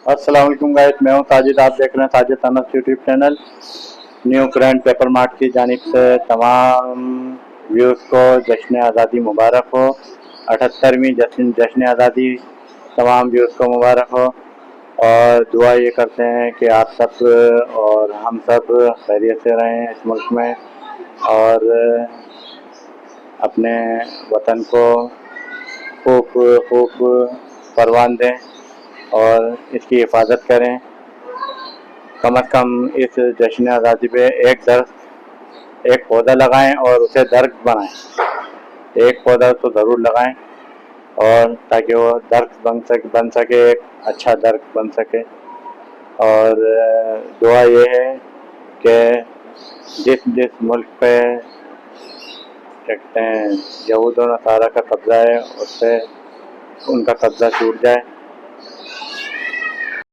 अस्सलाम वालेकुम गाइस, मैं हूं साजिद। आप देख रहे हैं Sajid Anas YouTube channel. New current paper mart की जानिब से तमाम व्यूज़ को जश्न आज़ादी मुबारक हो। 78वीं जश्न आज़ादी तमाम व्यूज़ को मुबारक हो। और दुआ ये करते हैं कि आप सब और हम सब खैरियत से रहें इस मुल्क में, और अपने वतन को खूब खूब परवान दें और इसकी हिफाजत करें। कम अज़ कम इस जश्न आज़ादी पे एक पौधा लगाएं और उसे दरख्त बनाएं। एक पौधा तो ज़रूर लगाएं, और ताकि वो दरख्त बन सके, एक अच्छा दरख्त बन सके। और दुआ ये है कि जिस जिस मुल्क पे कहते हैं यहूद और नसारा का कब्ज़ा है, उससे उनका कब्ज़ा छूट जाए